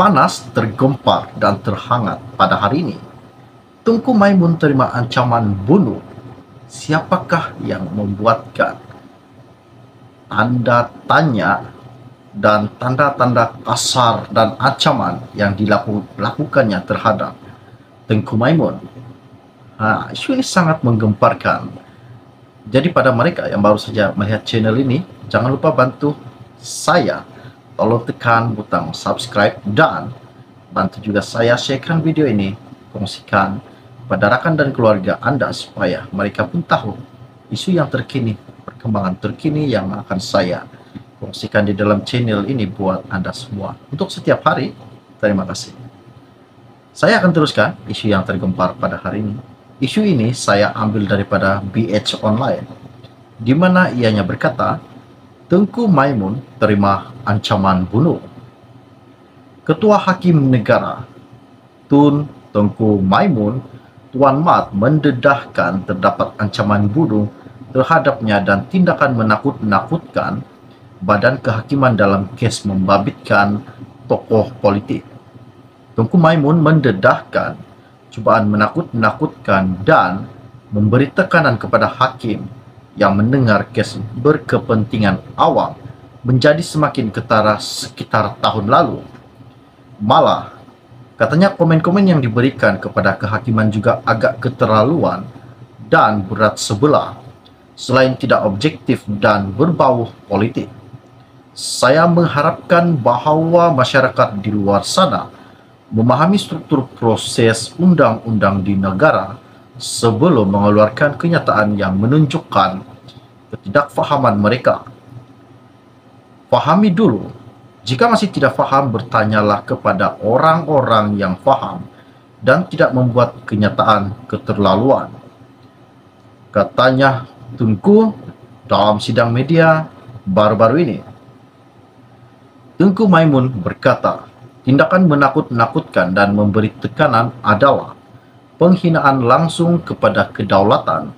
Terpanas, tergempar, dan terhangat pada hari ini, Tengku Maimun terima ancaman bunuh. Siapakah yang membuatkan? Anda tanya, dan tanda-tanda kasar dan ancaman yang dilakukannya terhadap Tengku Maimun. Isu ini sangat menggemparkan. Jadi pada mereka yang baru saja melihat channel ini, jangan lupa bantu saya. Tolong tekan butang subscribe dan bantu juga saya sharekan video ini, kongsikan kepada rakan dan keluarga Anda supaya mereka pun tahu isu yang terkini, perkembangan terkini yang akan saya kongsikan di dalam channel ini buat Anda semua. Untuk setiap hari, terima kasih. Saya akan teruskan isu yang tergempar pada hari ini. Isu ini saya ambil daripada BH Online, di mana ianya berkata, Tengku Maimun terima ancaman bunuh. Ketua Hakim Negara Tun Tengku Maimun, Tuan Mat, mendedahkan terdapat ancaman bunuh terhadapnya dan tindakan menakut-nakutkan Badan Kehakiman dalam kes membabitkan tokoh politik. Tengku Maimun mendedahkan cubaan menakut-nakutkan dan memberi tekanan kepada hakim yang mendengar kes berkepentingan awam menjadi semakin ketara sekitar tahun lalu. Malah, katanya komen-komen yang diberikan kepada kehakiman juga agak keterlaluan dan berat sebelah, selain tidak objektif dan berbau politik. Saya mengharapkan bahwa masyarakat di luar sana memahami struktur proses undang-undang di negara sebelum mengeluarkan kenyataan yang menunjukkan ketidakfahaman mereka. Pahami dulu. Jika masih tidak paham, bertanyalah kepada orang-orang yang paham dan tidak membuat kenyataan keterlaluan, katanya Tengku dalam sidang media baru-baru ini. Tengku Maimun berkata, tindakan menakut-nakutkan dan memberi tekanan adalah penghinaan langsung kepada kedaulatan,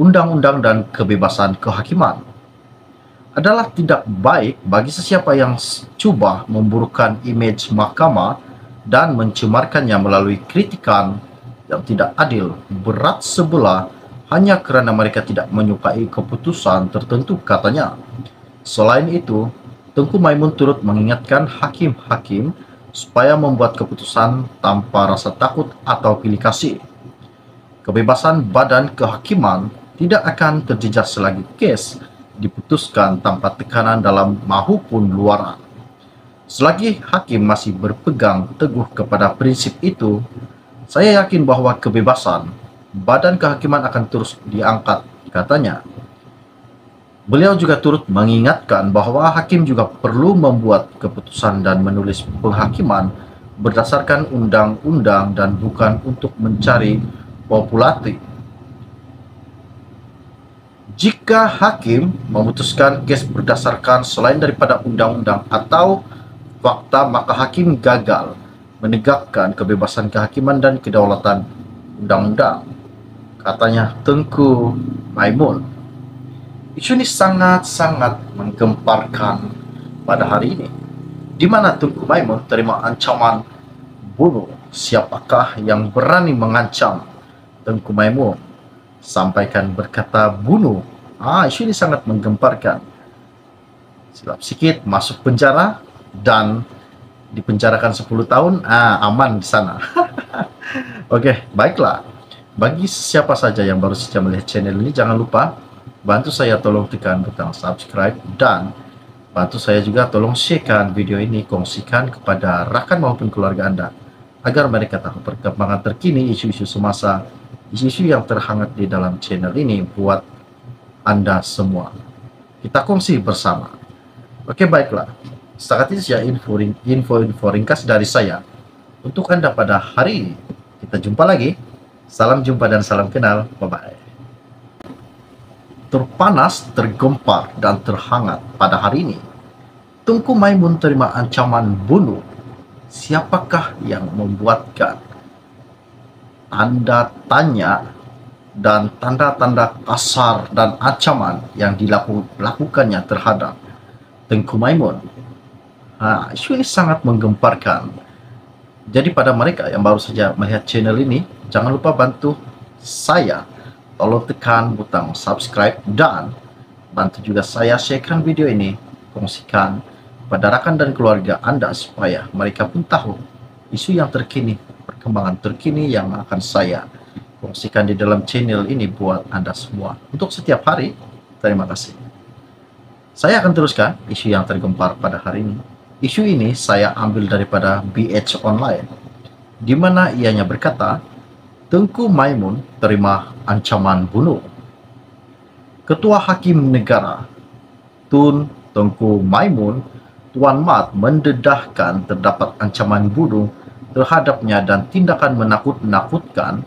undang-undang dan kebebasan kehakiman. Adalah tidak baik bagi sesiapa yang cuba memburukkan imej mahkamah dan mencemarkannya melalui kritikan yang tidak adil, berat sebelah hanya kerana mereka tidak menyukai keputusan tertentu, katanya. Selain itu, Tengku Maimun turut mengingatkan hakim-hakim supaya membuat keputusan tanpa rasa takut atau pilih kasih. Kebebasan badan kehakiman tidak akan terjejas selagi kes diputuskan tanpa tekanan dalam maupun luaran. Selagi hakim masih berpegang teguh kepada prinsip itu, saya yakin bahwa kebebasan badan kehakiman akan terus diangkat, katanya. Beliau juga turut mengingatkan bahwa hakim juga perlu membuat keputusan dan menulis penghakiman berdasarkan undang-undang dan bukan untuk mencari popularitas. Jika hakim memutuskan kes berdasarkan selain daripada undang-undang atau fakta, maka hakim gagal menegakkan kebebasan kehakiman dan kedaulatan undang-undang, katanya Tengku Maimun. Isu ini sangat-sangat menggemparkan pada hari ini, di mana Tengku Maimun terima ancaman bunuh. Siapakah yang berani mengancam Tengku Maimun? Sampaikan berkata bunuh. Isu ini sangat menggemparkan. Silap sikit masuk penjara dan dipenjarakan 10 tahun, aman di sana. Oke, baiklah. Bagi siapa saja yang baru saja melihat channel ini, jangan lupa bantu saya, tolong tekan butang subscribe dan bantu saya juga tolong sharekan video ini, kongsikan kepada rakan maupun keluarga Anda agar mereka tahu perkembangan terkini, isu-isu semasa, isu-isu yang terhangat di dalam channel ini buat Anda semua. Kita kongsi bersama. Oke, baiklah. Setakat itu saja info ringkas dari saya untuk Anda pada hari ini. Kita jumpa lagi. Salam jumpa dan salam kenal. Bye-bye. Terpanas, tergempar, dan terhangat pada hari ini, Tengku Maimun terima ancaman bunuh. Siapakah yang membuatkan? Anda tanya, dan tanda-tanda kasar dan ancaman yang dilakukannya terhadap Tengku Maimun. Isu ini sangat menggemparkan. Jadi pada mereka yang baru saja melihat channel ini, jangan lupa bantu saya, tolong tekan butang subscribe dan bantu juga saya sharekan video ini, kongsikan pada rakan dan keluarga Anda supaya mereka pun tahu isu yang terkini, perkembangan terkini yang akan saya kongsikan di dalam channel ini buat Anda semua. Untuk setiap hari, terima kasih. Saya akan teruskan isu yang tergempar pada hari ini. Isu ini saya ambil daripada BH Online, di mana ianya berkata, Tengku Maimun terima ancaman bunuh. Ketua Hakim Negara Tun Tengku Maimun, Tuan Mat, mendedahkan terdapat ancaman bunuh terhadapnya dan tindakan menakut-nakutkan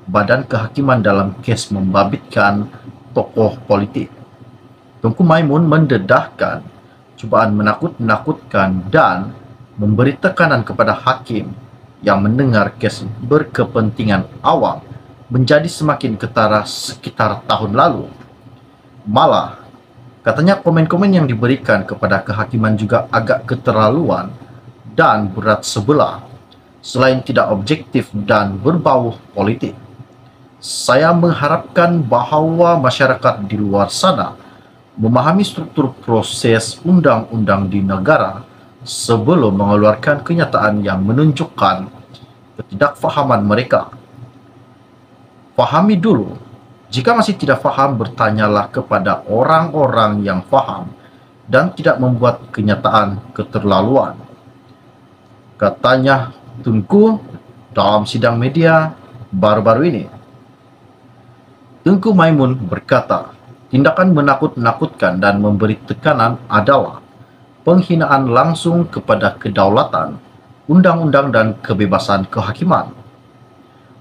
Badan Kehakiman dalam kes membabitkan tokoh politik. Tengku Maimun mendedahkan cubaan menakut-nakutkan dan memberi tekanan kepada hakim yang mendengar kes berkepentingan awam menjadi semakin ketara sekitar tahun lalu. Malah, katanya komen-komen yang diberikan kepada kehakiman juga agak keterlaluan dan berat sebelah, selain tidak objektif dan berbau politik. Saya mengharapkan bahawa masyarakat di luar sana memahami struktur proses undang-undang di negara sebelum mengeluarkan kenyataan yang menunjukkan ketidakfahaman mereka. Fahami dulu. Jika masih tidak faham, bertanyalah kepada orang-orang yang faham dan tidak membuat kenyataan keterlaluan, katanya Tengku dalam sidang media baru-baru ini. Tengku Maimun berkata, tindakan menakut-nakutkan dan memberi tekanan adalah penghinaan langsung kepada kedaulatan, undang-undang dan kebebasan kehakiman.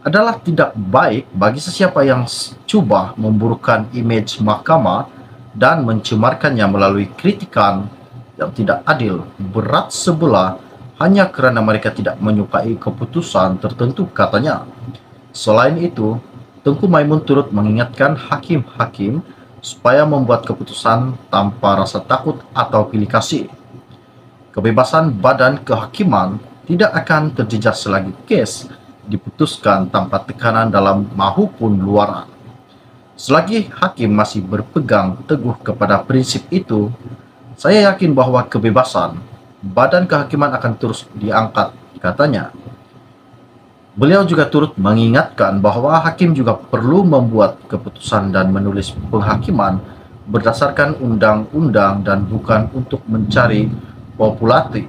Adalah tidak baik bagi sesiapa yang cuba memburukkan imej mahkamah dan mencemarkannya melalui kritikan yang tidak adil, berat sebelah hanya kerana mereka tidak menyukai keputusan tertentu, katanya. Selain itu, Tengku Maimun turut mengingatkan hakim-hakim supaya membuat keputusan tanpa rasa takut atau pilih kasih. Kebebasan badan kehakiman tidak akan terjejas selagi kes diputuskan tanpa tekanan dalam maupun luaran. Selagi hakim masih berpegang teguh kepada prinsip itu, saya yakin bahwa kebebasan badan kehakiman akan terus diangkat, katanya. Beliau juga turut mengingatkan bahwa hakim juga perlu membuat keputusan dan menulis penghakiman berdasarkan undang-undang dan bukan untuk mencari popularitas.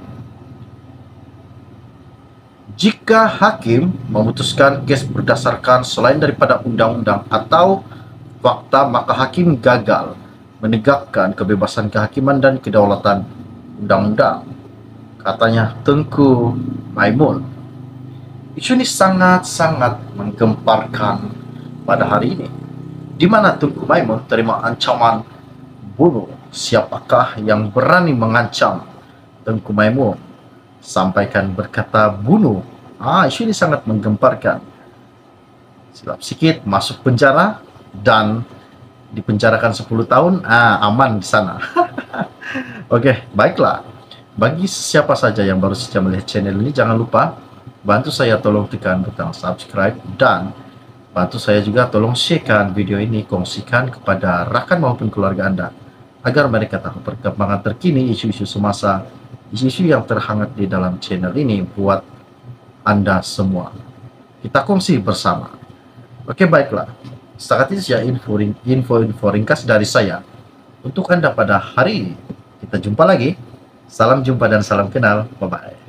Jika hakim memutuskan kes berdasarkan selain daripada undang-undang atau fakta, maka hakim gagal menegakkan kebebasan kehakiman dan kedaulatan undang-undang, katanya Tengku Maimun. Isu ini sangat-sangat menggemparkan pada hari ini, di mana Tengku Maimun terima ancaman bunuh. Siapakah yang berani mengancam Tengku Maimun? Sampaikan berkata bunuh. Isu ini sangat menggemparkan. Silap sikit masuk penjara dan dipenjarakan 10 tahun, aman di sana. Oke, baiklah. Bagi siapa saja yang baru saja melihat channel ini, jangan lupa bantu saya tolong tekan butang subscribe dan bantu saya juga tolong sharekan video ini, kongsikan kepada rakan maupun keluarga Anda agar mereka tahu perkembangan terkini, isu-isu semasa, isu-isu yang terhangat di dalam channel ini buat Anda semua. Kita kongsi bersama. Oke, baiklah. Setakat itu saja info ringkas dari saya untuk Anda pada hari ini. Kita jumpa lagi. Salam jumpa dan salam kenal. Bye-bye.